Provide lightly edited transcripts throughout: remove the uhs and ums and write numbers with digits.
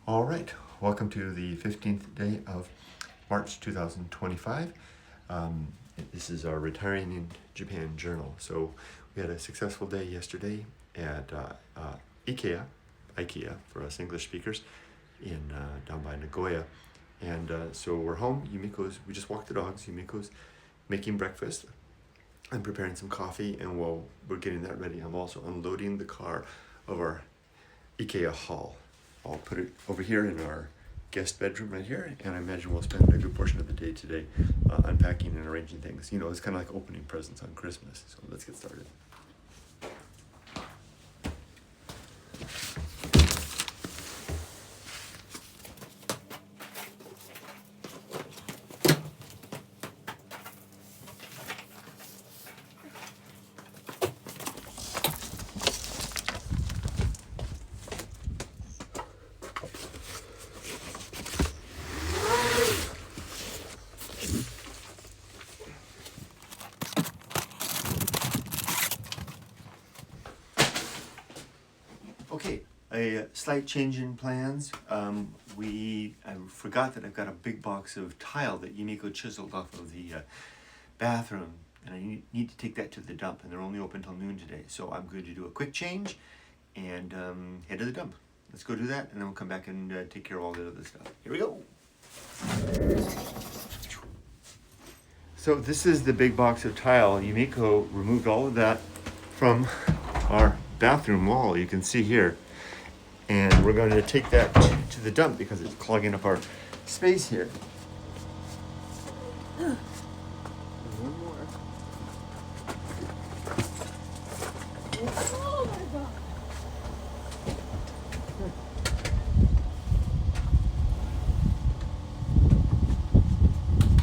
All right, welcome to the 15th day of March 2025. This is our Retiring in Japan journal. So we had a successful day yesterday at IKEA for us English speakers, in down by Nagoya. And so we're home. We just walked the dogs. Yumiko's making breakfast. I'm preparing some coffee, and while we're getting that ready, I'm also unloading the car of our IKEA haul. I'll put it over here in our guest bedroom right here, and I imagine we'll spend a good portion of the day today unpacking and arranging things. You know, it's kind of like opening presents on Christmas. So let's get started. Okay, a slight change in plans. I forgot that I've got a big box of tile that Yumiko chiseled off of the bathroom, and I need to take that to the dump, and they're only open till noon today. So I'm going to do a quick change and head to the dump. Let's go do that, and then we'll come back and take care of all the other stuff. Here we go. So this is the big box of tile. Yumiko removed all of that from our bathroom wall, you can see here, and we're going to take that to the dump because it's clogging up our space here. One more. Oh my God.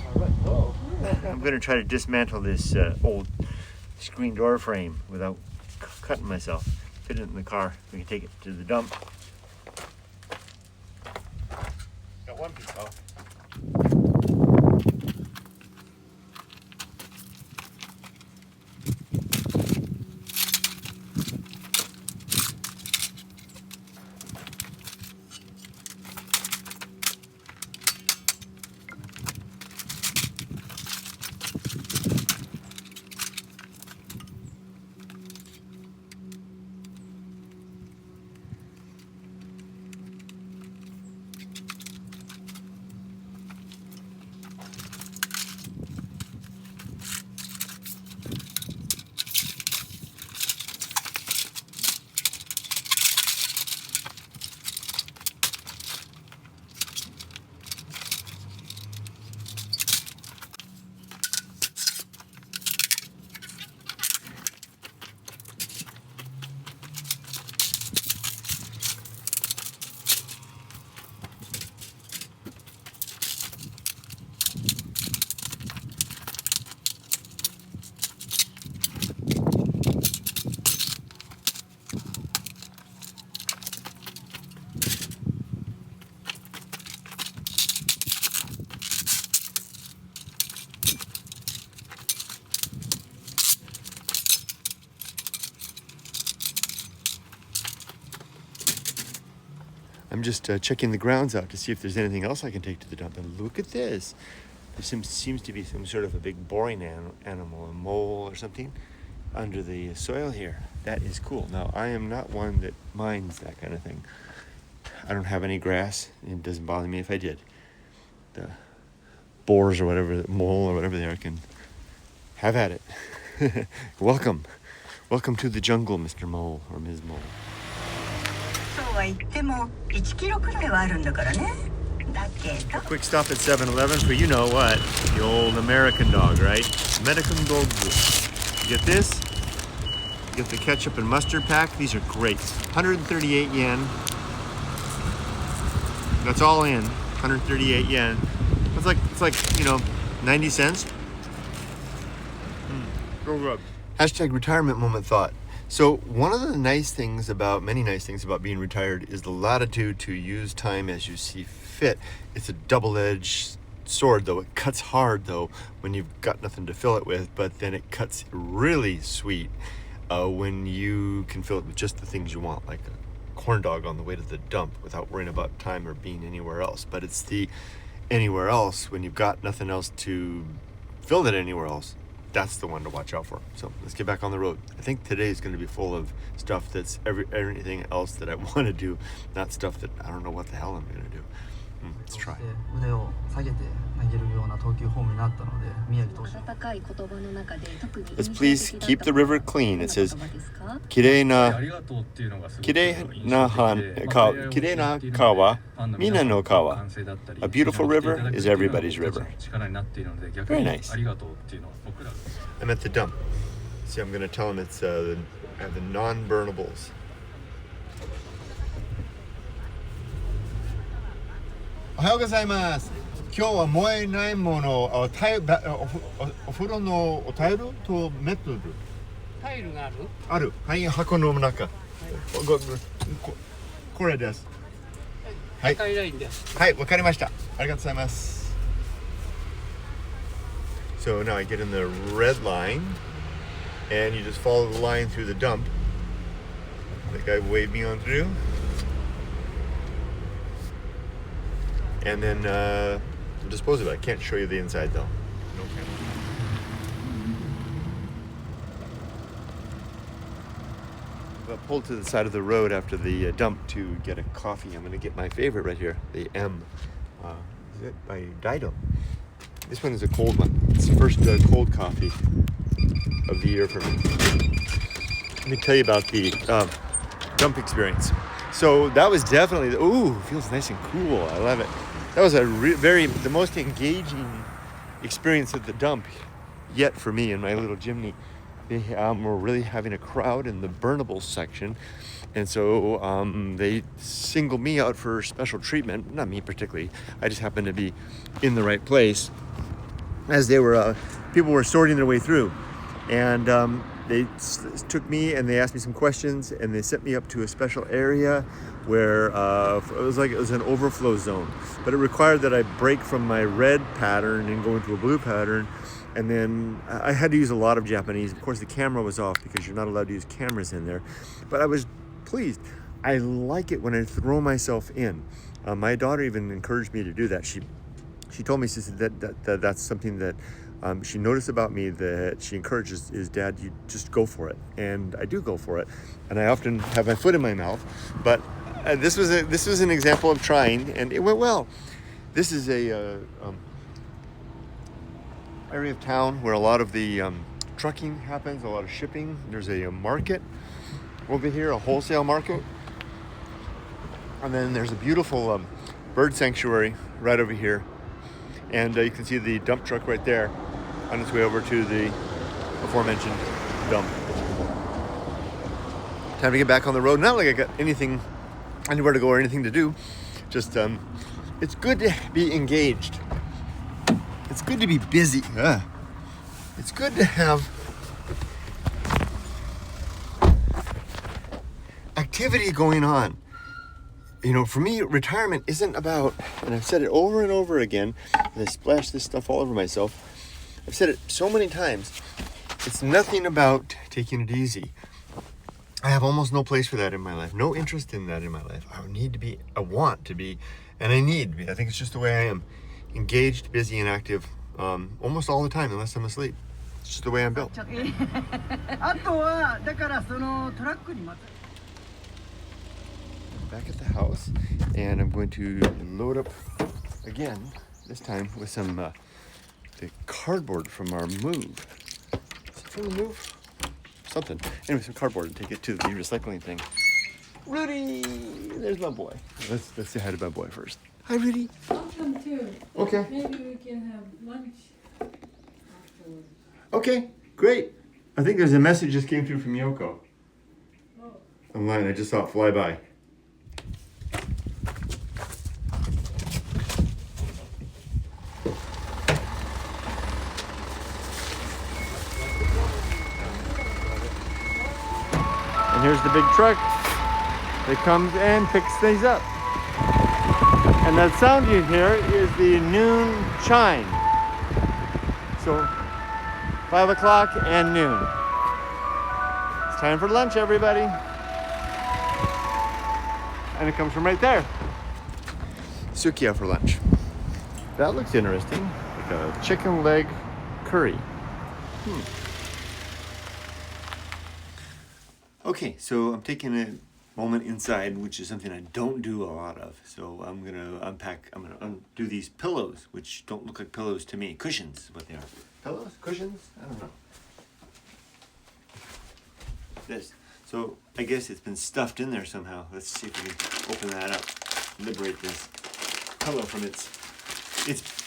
All right. Oh. I'm going to try to dismantle this old screen door frame without cutting myself. Fit it in the car. We can take it to the dump. Got one piece off. I'm just checking the grounds out to see if there's anything else I can take to the dump. And look at this. There seems to be some sort of a big boring animal, a mole or something, under the soil here. That is cool. Now, I am not one that minds that kind of thing. I don't have any grass. It doesn't bother me if I did. The boars or whatever, the mole or whatever they are, can have at it. Welcome. Welcome to the jungle, Mr. Mole or Ms. Mole. そうは言っても1キロくらいはあるんだからね。だけど Quick stop at 7-Eleven for you know what, the old American dog, right? American dog. You get this? You get the ketchup and mustard pack. These are great. 138 yen. That's all in. 138 yen. It's like 90 cents. So good. Hashtag retirement moment thought. So one of the many nice things about being retired is the latitude to use time as you see fit. It's a double-edged sword, though. It cuts hard, though, when you've got nothing to fill it with, but then it cuts really sweet when you can fill it with just the things you want, like a corn dog on the way to the dump without worrying about time or being anywhere else. But it's the anywhere else when you've got nothing else to fill that anywhere else. That's the one to watch out for. So let's get back on the road. I think today is going to be full of stuff that's everything else that I want to do, not stuff that I don't know what the hell I'm going to do. Let's try. 腕を下げて投げるような投球フォームになったので、宮城投手。 Let's please keep the river clean. It says, きれいな川、みんなの川。A beautiful river is everybody's river. Very nice. I'm at the dump. See, I'm going to tell them it's I have the non-burnables. おはようございます。今日は燃えないもの、お風呂のタイルとメタル。タイルがある？ある。はい、箱の中。これです。はい。赤いラインです。はい、わかりました。ありがとうございます。So now I get in the red line, and you just follow the line through the dump. The guy waved me on through. And then dispose of it. I can't show you the inside though. No camera. I pulled to the side of the road after the dump to get a coffee. I'm going to get my favorite right here, the M. Is it by Dido? This one is a cold one. It's the first cold coffee of the year for me. Let me tell you about the dump experience. So that was definitely, feels nice and cool. I love it. That was the most engaging experience at the dump yet for me in my little chimney. We're really having a crowd in the burnables section. And so they singled me out for special treatment. Not me particularly. I just happened to be in the right place as they were, people were sorting their way through. And they took me and they asked me some questions and they sent me up to a special area where it was an overflow zone, but it required that I break from my red pattern and go into a blue pattern. And then I had to use a lot of Japanese. Of course, the camera was off because you're not allowed to use cameras in there, but I was pleased. I like it when I throw myself in. My daughter even encouraged me to do that. She told me, she said that's something that she noticed about me that she encourages is, Dad, you just go for it. And I do go for it. And I often have my foot in my mouth, but this was an example of trying and it went well. This is a area of town where a lot of the trucking happens, a lot of shipping. There's a market over here, a wholesale market. And then there's a beautiful bird sanctuary right over here. And you can see the dump truck right there on its way over to the aforementioned dump. Time to get back on the road. Not like I got anywhere to go or anything to do. Just, it's good to be engaged. It's good to be busy. It's good to have activity going on. You know, for me, retirement isn't about, and I've said it over and over again, and I splash this stuff all over myself. I've said it so many times. It's nothing about taking it easy. I have almost no place for that in my life, no interest in that in my life. I want to be, and I need to be. I think it's just the way I am. Engaged, busy, and active almost all the time, unless I'm asleep. It's just the way I'm built. Back at the house, and I'm going to load up again, this time with some the cardboard from our move. Is it from the move? Something. Anyway, some cardboard and take it to the recycling thing. Rudy! There's my boy. Let's say hi to my boy first. Hi, Rudy. I'll come too. Okay. Maybe we can have lunch afterwards. Okay, great. I think there's a message just came through from Yoko. Oh. Online, I just saw it fly by. And here's the big truck that comes and picks things up. And that sound you hear is the noon chime. So 5 o'clock and noon. It's time for lunch, everybody. and it comes from right there. Sukiya for lunch. That looks interesting. Like a chicken leg curry. Okay, so I'm taking a moment inside, which is something I don't do a lot of. So I'm gonna unpack, I'm gonna undo these pillows, which don't look like pillows to me. Cushions is what they are. Pillows? Cushions? I don't know. This. So I guess it's been stuffed in there somehow. Let's see if we can open that up. Liberate this pillow from it's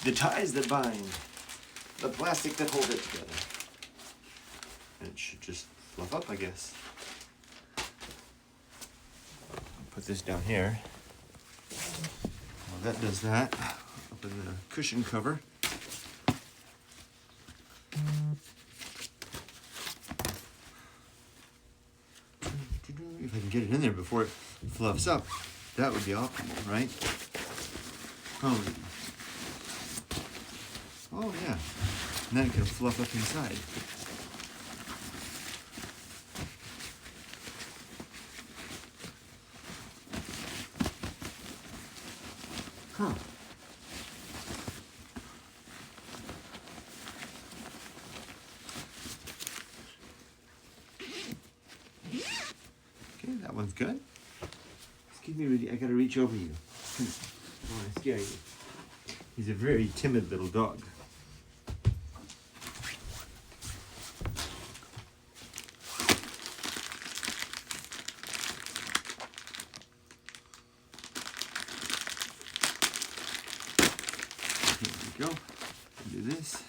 the ties that bind, the plastic that hold it together. And it should just fluff up, I guess. Put this down here. Well, that does that. Open the cushion cover. If I can get it in there before it fluffs up, that would be optimal, right? Probably. Oh yeah. And then it can fluff up inside. Huh. Okay, that one's good. Excuse me, Rudy, I gotta reach over you. I wanna scare you. He's a very timid little dog. Here we go. Do this.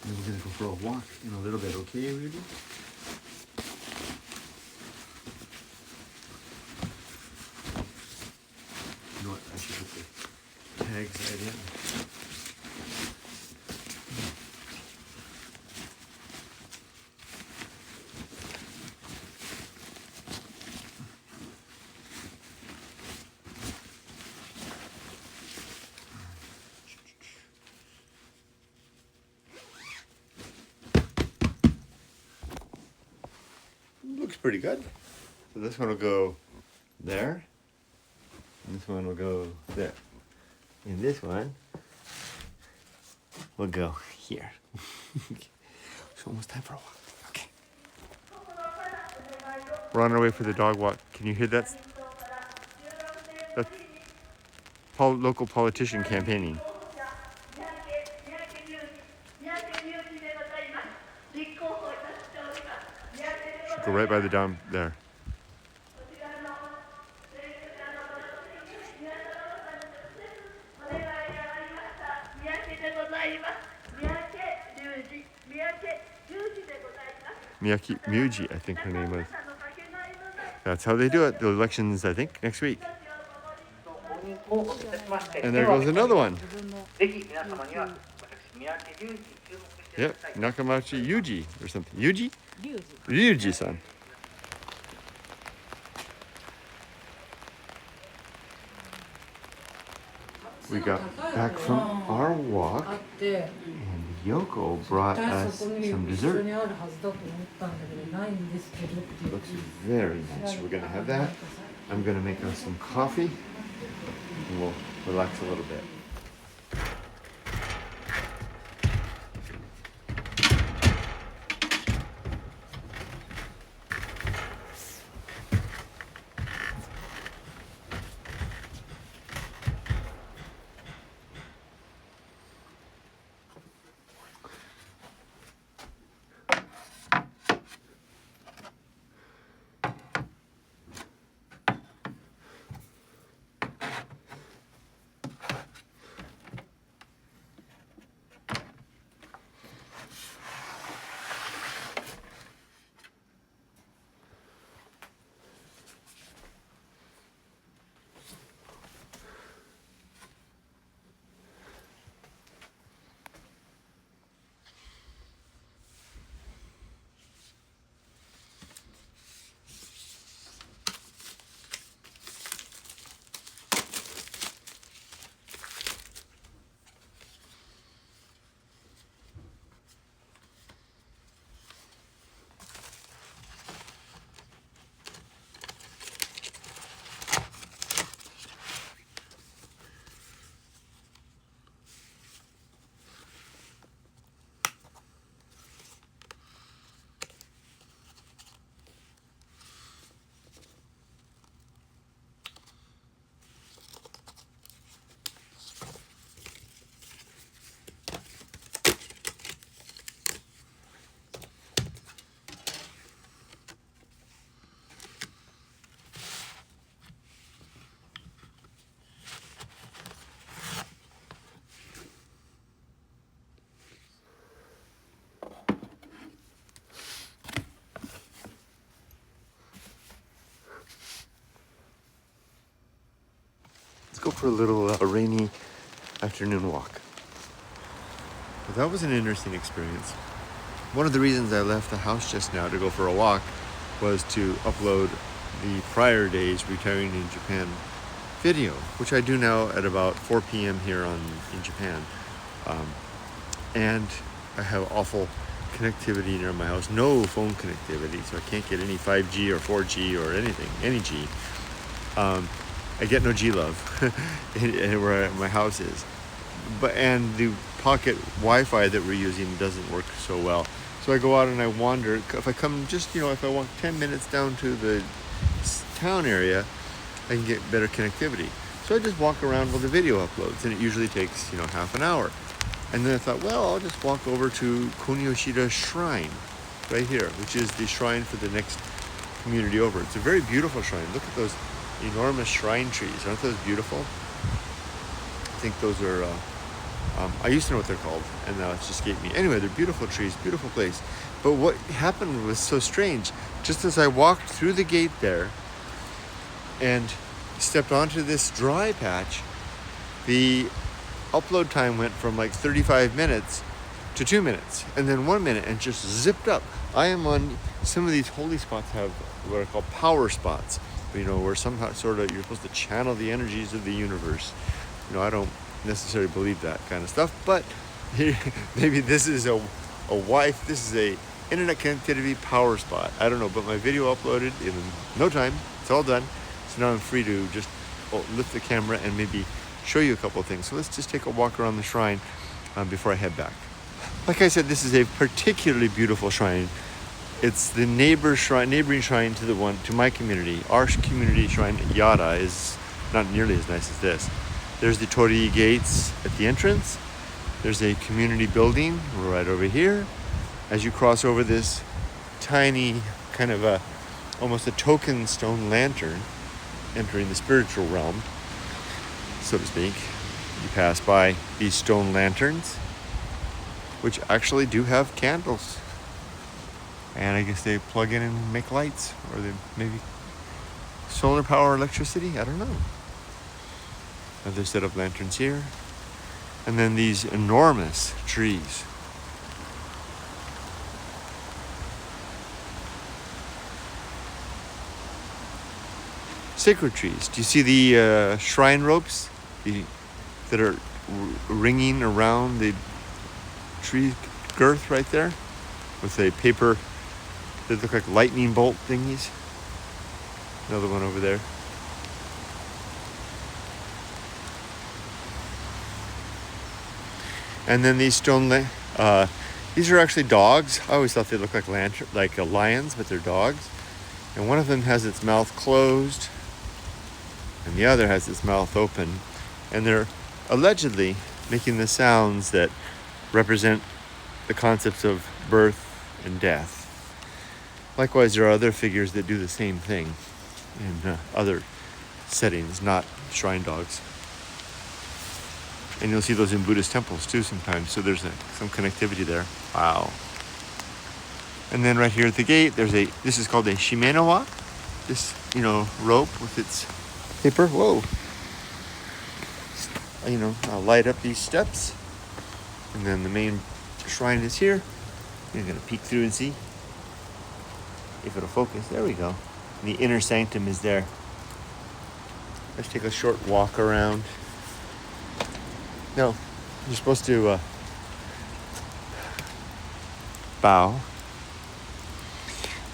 And we're gonna go for a walk in a little bit, okay, Rudy? You know what? I should put the tags right in. Looks pretty good. So this one will go there. And this one will go there. And this one will go here. It's almost time for a walk. Okay. We're on our way for the dog walk. Can you hear that? That's local politician campaigning. Should go right by the down there. Miyaki Muji, I think her name was. That's how they do it. The elections, I think, next week. And there goes another one. Yep, Nakamachi Yuji or something. Yuji? Ryuji-san. We got back from our walk and Yoko brought us some dessert. Looks very nice. We're gonna have that. I'm gonna make us some coffee and we'll relax a little bit. go for a little rainy afternoon walk. But that was an interesting experience. One of the reasons I left the house just now to go for a walk was to upload the prior day's Retiring in Japan video, which I do now at about 4 p.m. here in Japan. And I have awful connectivity near my house, no phone connectivity, so I can't get any 5G or 4G or anything, any G. I get no G-Love where my house is. And the pocket Wi-Fi that we're using doesn't work so well. So I go out and I wander. If I come if I walk 10 minutes down to the town area, I can get better connectivity. So I just walk around while the video uploads, and it usually takes, half an hour. And then I thought, well, I'll just walk over to Kunyoshida Shrine right here, which is the shrine for the next community over. It's a very beautiful shrine. Look at those enormous shrine trees. Aren't those beautiful? I think those are, I used to know what they're called, and now it's just escaped me. Anyway, they're beautiful trees, beautiful place. But what happened was so strange. Just as I walked through the gate there and stepped onto this dry patch, the upload time went from like 35 minutes to 2 minutes, and then 1 minute, and just zipped up. I am on, some of these holy spots have what are called power spots, where somehow sort of you're supposed to channel the energies of the universe. I don't necessarily believe that kind of stuff, but maybe this is a internet connectivity power spot. I don't know, but my video uploaded in no time. It's all done. So now I'm free to just lift the camera and maybe show you a couple of things. So let's just take a walk around the shrine before I head back. Like I said, this is a particularly beautiful shrine. It's the neighboring shrine to my community. Our community shrine, Yara, is not nearly as nice as this. There's the torii gates at the entrance. There's a community building right over here. As you cross over this tiny kind of almost a token stone lantern entering the spiritual realm, so to speak, you pass by these stone lanterns, which actually do have candles. And I guess they plug in and make lights, or they maybe solar power electricity, I don't know. Another set of lanterns here. And then these enormous trees. Sacred trees. Do you see the shrine ropes that are ringing around the tree girth right there? With a paper that look like lightning bolt thingies. Another one over there. And then these these are actually dogs. I always thought they looked like lions, but they're dogs. And one of them has its mouth closed, and the other has its mouth open. And they're allegedly making the sounds that represent the concepts of birth and death. Likewise, there are other figures that do the same thing in other settings, not shrine dogs. And you'll see those in Buddhist temples too sometimes, so there's some connectivity there. Wow. And then right here at the gate, this is called a shimenawa. This, rope with its paper. Whoa. I'll light up these steps. And then the main shrine is here. You're going to peek through and see if it'll focus. There we go. And the inner sanctum is there. Let's take a short walk around. No, you're supposed to bow.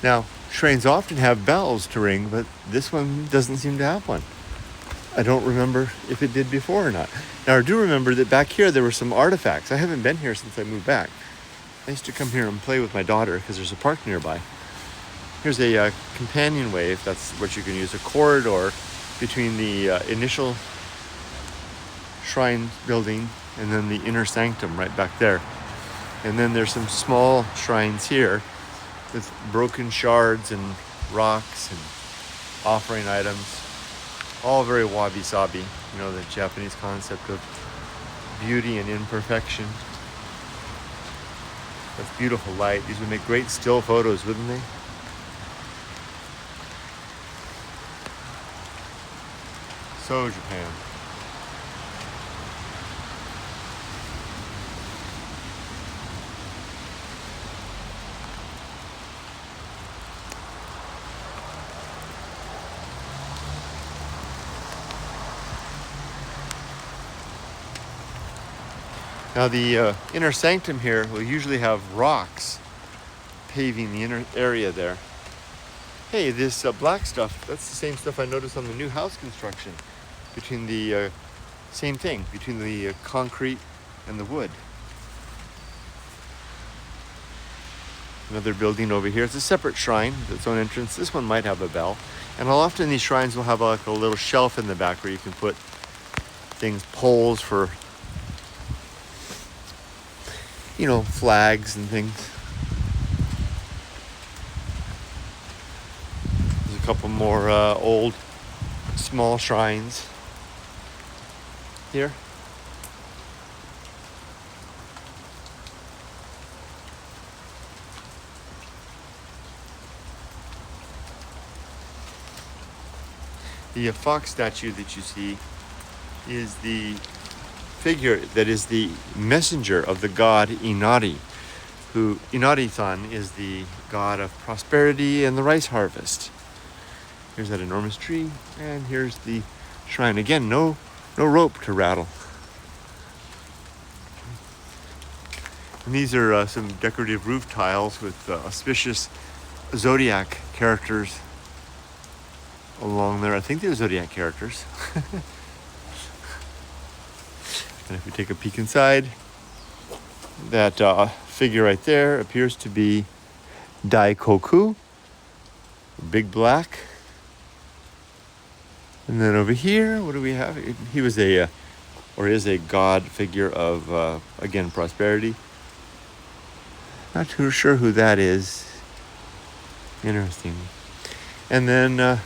Now, shrines often have bells to ring, but this one doesn't seem to have one. I don't remember if it did before or not. Now, I do remember that back here there were some artifacts. I haven't been here since I moved back. I used to come here and play with my daughter because there's a park nearby. Here's a companionway, if that's what you can use, a corridor between the initial shrine building and then the inner sanctum right back there. And then there's some small shrines here with broken shards and rocks and offering items, all very wabi-sabi, the Japanese concept of beauty and imperfection. That's beautiful light. These would make great still photos, wouldn't they? So Japan. Now the inner sanctum here will usually have rocks paving the inner area there. Hey, this black stuff, that's the same stuff I noticed on the new house construction. Between the, same thing, between the concrete and the wood. Another building over here. It's a separate shrine with its own entrance. This one might have a bell. And often these shrines will have like a little shelf in the back where you can put things, poles for, you know, flags and things. There's a couple more old small shrines here. The fox statue that you see is the figure that is the messenger of the god Inari, who Inari-san is the god of prosperity and the rice harvest. Here's that enormous tree, and here's the shrine. Again, no rope to rattle. And these are some decorative roof tiles with auspicious zodiac characters along there. I think they're zodiac characters. And if we take a peek inside, that figure right there appears to be Daikoku, big black. And then over here, what do we have? He was a, or is a god figure of, again, prosperity. Not too sure who that is. Interesting. And then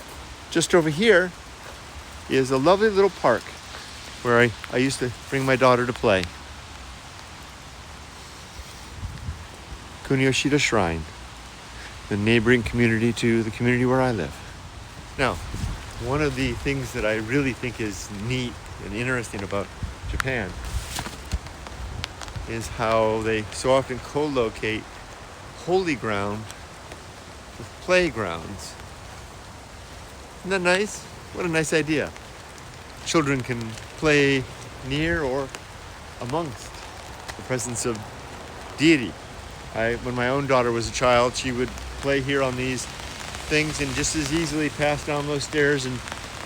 just over here is a lovely little park where I used to bring my daughter to play. Kunioshita Shrine, the neighboring community to the community where I live. Now, one of the things that I really think is neat and interesting about Japan is how they so often co-locate holy ground with playgrounds. Isn't that nice? What a nice idea. Children can play near or amongst the presence of deity. When my own daughter was a child, she would play here on these things and just as easily pass down those stairs and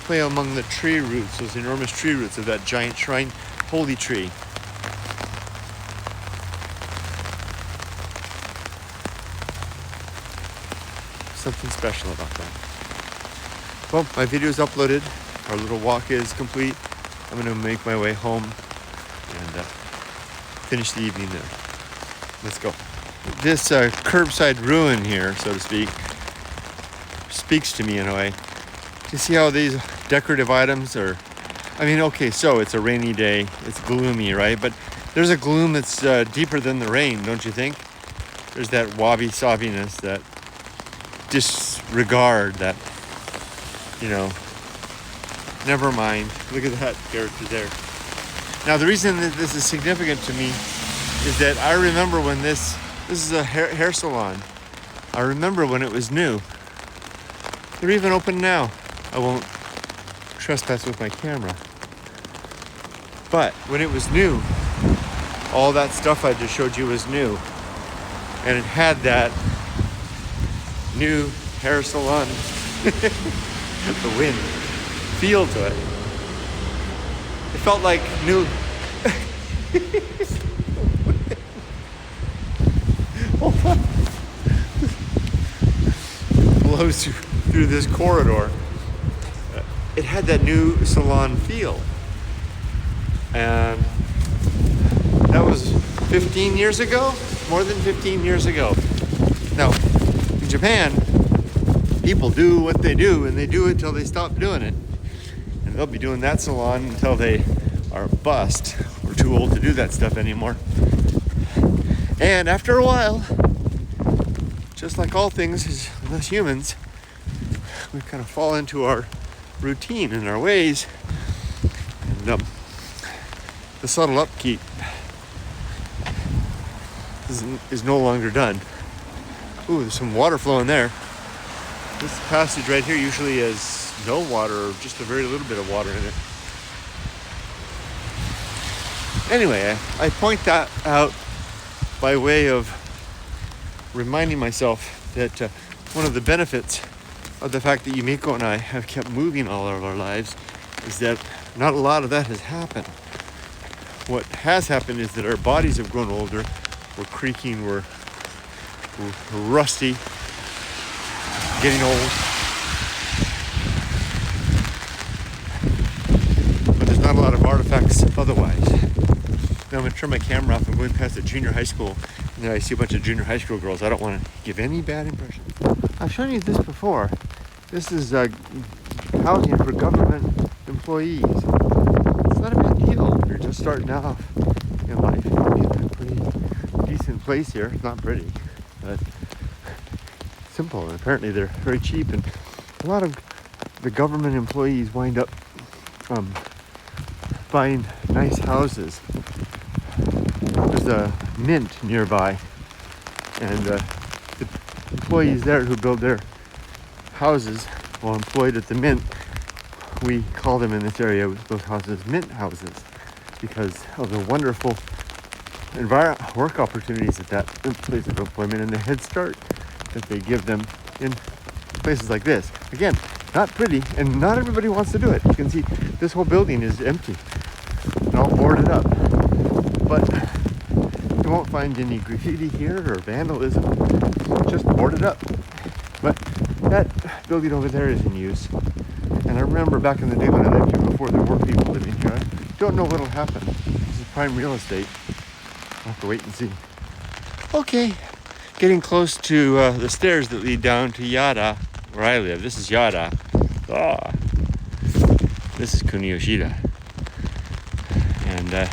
play among the tree roots, those enormous tree roots of that giant shrine holy tree. Something special about that. Well, my video is uploaded. Our little walk is complete. I'm going to make my way home and finish the evening there. Let's go. This curbside ruin here, so to speak, speaks to me in a way. You see how these decorative items are, I mean, okay, so it's a rainy day, it's gloomy, right? But there's a gloom that's deeper than the rain, don't you think? There's that wabi-sabiness, that disregard, that, you know, never mind. Look at that character there. Now, the reason that this is significant to me is that I remember when this is a hair salon. I remember when it was new. They're even open now. I won't trespass with my camera. But when it was new, all that stuff I just showed you was new. And it had that new hair salon, the wind, feel to it. It felt like new. Blows through this corridor. It had that new salon feel. And that was 15 years ago, more than 15 years ago. Now, in Japan, people do what they do, and they do it till they stop doing it. And they'll be doing that salon until they are bust or too old to do that stuff anymore. And after a while, just like all things as us humans, we kind of fall into our routine and our ways. And the subtle upkeep is no longer done. Ooh, there's some water flowing there. This passage right here usually has no water or just a very little bit of water in it. Anyway, I point that out by way of reminding myself that one of the benefits of the fact that Yumiko and I have kept moving all of our lives is that not a lot of that has happened. What has happened is that our bodies have grown older, we're creaking, we're rusty, getting old. But there's not a lot of artifacts otherwise. Now I'm going to turn my camera off. I'm going past a junior high school, and then I see a bunch of junior high school girls. I don't want to give any bad impression. I've shown you this before. This is housing for government employees. It's not a big deal. You're just starting off in life. You get a pretty decent place here. It's not pretty, but simple. And apparently they're very cheap, and a lot of the government employees wind up buying nice houses. There's a mint nearby, and the employees there who build their houses while employed at the mint, we call them in this area, those houses, mint houses, because of the wonderful work opportunities at that place of employment and the head start that they give them in places like this. Again, not pretty, and not everybody wants to do it. You can see this whole building is empty and all boarded up, but you won't find any graffiti here or vandalism. It's just boarded up. But that building over there is in use. And I remember back in the day when I lived here before there were people living here. I don't know what'll happen. This is prime real estate. I'll have to wait and see. Okay, getting close to the stairs that lead down to Yada, where I live. This is Yada. This is Kuniyoshida. And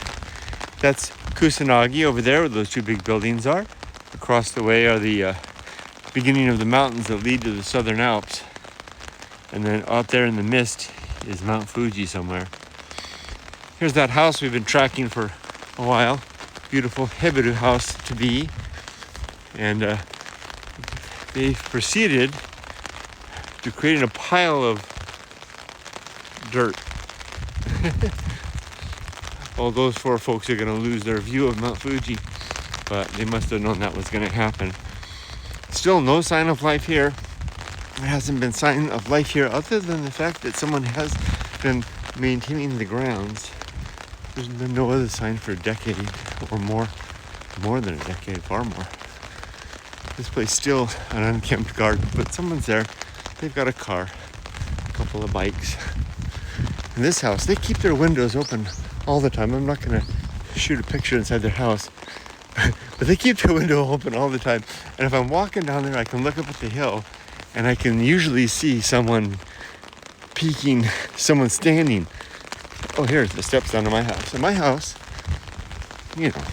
that's Kusanagi over there, where those two big buildings are. Across the way are the beginning of the mountains that lead to the Southern Alps. And then out there in the mist is Mount Fuji somewhere. Here's that house we've been tracking for a while. Beautiful Heberu house to be. And they've proceeded to creating a pile of dirt. Well, those four folks are going to lose their view of Mount Fuji, but they must have known that was going to happen. Still no sign of life here. There hasn't been sign of life here other than the fact that someone has been maintaining the grounds. There's been no other sign for a decade or more than a decade, far more. This place still an unkempt garden, but someone's there. They've got a car, a couple of bikes. In this house, they keep their windows open all the time. I'm not going to shoot a picture inside their house, but they keep their window open all the time. And if I'm walking down there, I can look up at the hill, and I can usually see someone peeking, someone standing. Oh, here's the steps down to my house. And my house, you know,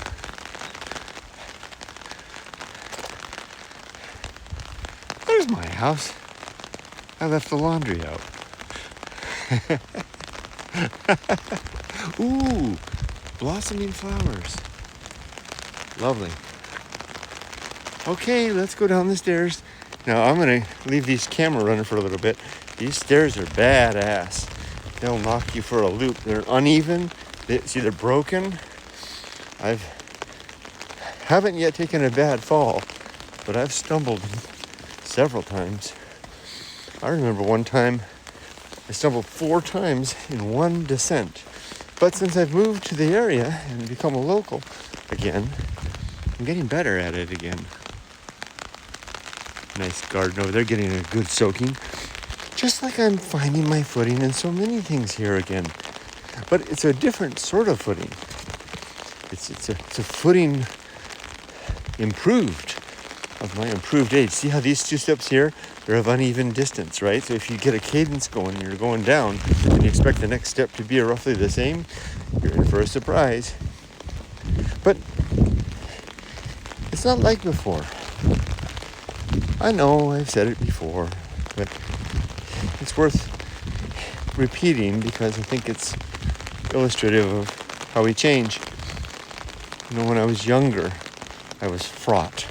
there's my house. I left the laundry out. Ooh, blossoming flowers. Lovely. Okay, let's go down the stairs. Now I'm gonna leave these camera running for a little bit. These stairs are badass. They'll knock you for a loop. They're uneven. They're broken. Haven't yet taken a bad fall, but I've stumbled several times. I remember one time I stumbled 4 times in one descent. But since I've moved to the area and become a local again, I'm getting better at it again. Nice garden over there, getting a good soaking. Just like I'm finding my footing in so many things here again. But it's a different sort of footing. It's a footing improved of my improved age. See how these 2 steps here, they're of uneven distance, right? So if you get a cadence going and you're going down and you expect the next step to be roughly the same, you're in for a surprise. But it's not like before. I know I've said it before, but it's worth repeating because I think it's illustrative of how we change. You know, when I was younger, I was fraught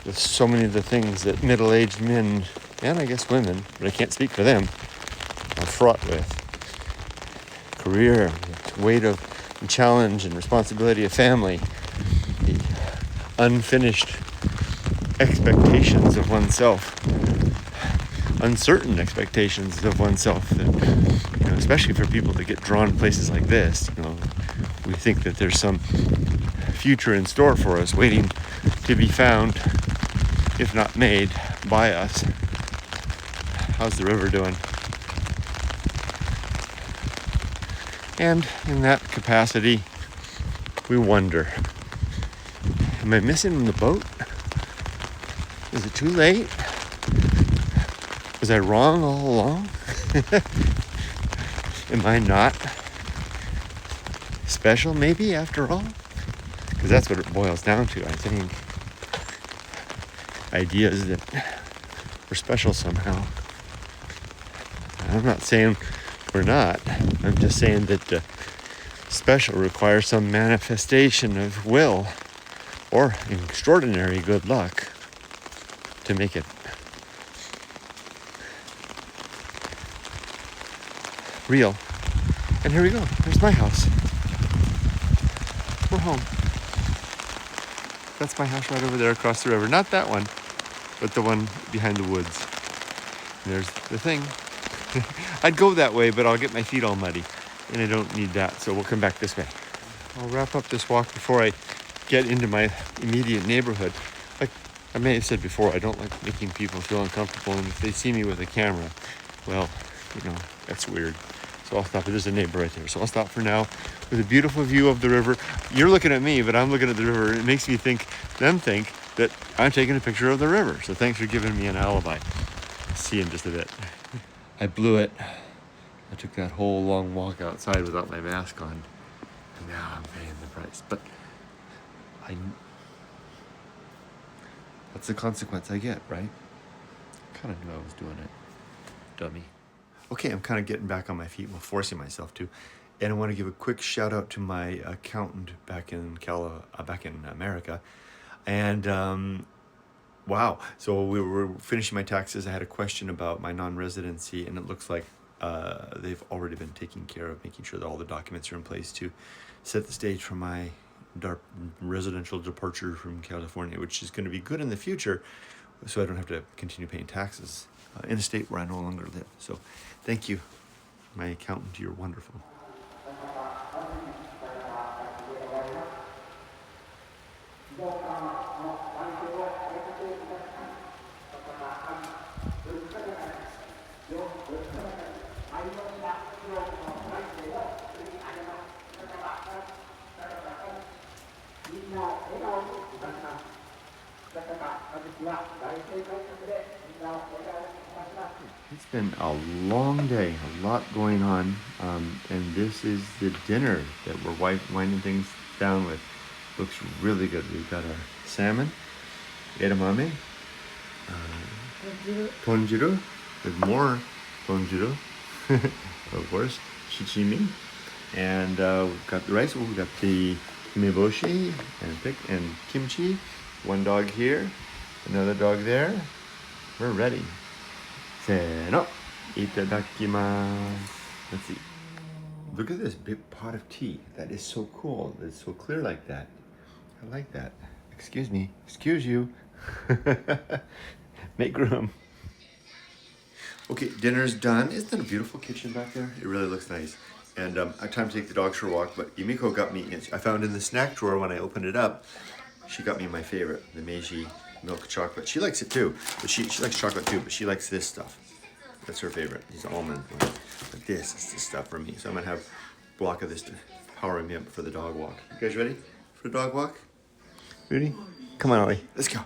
with so many of the things that middle-aged men, and I guess women, but I can't speak for them, are fraught with. Career, the weight of and challenge and responsibility of family, the unfinished expectations of oneself, uncertain expectations of oneself, that, especially for people that get drawn to places like this, we think that there's some future in store for us waiting to be found, if not made, by us. How's the river doing? And in that capacity, we wonder, am I missing the boat? Is it too late? Was I wrong all along? Am I not special maybe after all? Because that's what it boils down to, I think. Ideas that we're special somehow. I'm not saying we're not. I'm just saying that special requires some manifestation of will or extraordinary good luck to make it real. And here we go. There's my house. We're home. That's my house right over there across the river. Not that one, but the one behind the woods. And there's the thing. I'd go that way, but I'll get my feet all muddy, and I don't need that, so we'll come back this way. I'll wrap up this walk before I get into my immediate neighborhood. Like I may have said before, I don't like making people feel uncomfortable, and if they see me with a camera, well, that's weird. So I'll stop. There's a neighbor right there. So I'll stop for now with a beautiful view of the river. You're looking at me, but I'm looking at the river. It makes me think that I'm taking a picture of the river. So thanks for giving me an alibi. See you in just a bit. I blew it. I took that whole long walk outside without my mask on. And now I'm paying the price. But that's the consequence I get, right? Kind of knew I was doing it. Dummy. Okay, I'm kind of getting back on my feet, well, forcing myself to. And I want to give a quick shout out to my accountant back in America. And wow, so we were finishing my taxes. I had a question about my non-residency, and it looks like they've already been taking care of making sure that all the documents are in place to set the stage for my residential departure from California, which is going to be good in the future, so I don't have to continue paying taxes in a state where I no longer live. So thank you, my accountant. You're wonderful. It's been a long day, a lot going on, and this is the dinner that we're winding things down with. Looks really good. We've got our salmon, edamame, tonjiru, with more tonjiru, of course, shichimi, and we've got the rice. We've got the himeboshi and kimchi. One dog here, another dog there. We're ready. Seno, itadakimasu. Let's see. Look at this big pot of tea. That is so cool. It's so clear like that. I like that. Excuse me. Excuse you. Make room. Okay, dinner's done. Isn't that a beautiful kitchen back there? It really looks nice. And I have time to take the dogs for a walk, but Yumiko got me, I found in the snack drawer when I opened it up, she got me my favorite, the Meiji milk chocolate. She likes it too, but she likes chocolate too, but she likes this stuff. That's her favorite, these almond ones. But this is the stuff for me. So I'm gonna have a block of this to power me up for the dog walk. You guys ready for the dog walk? Ready? Come on, Ollie, let's go.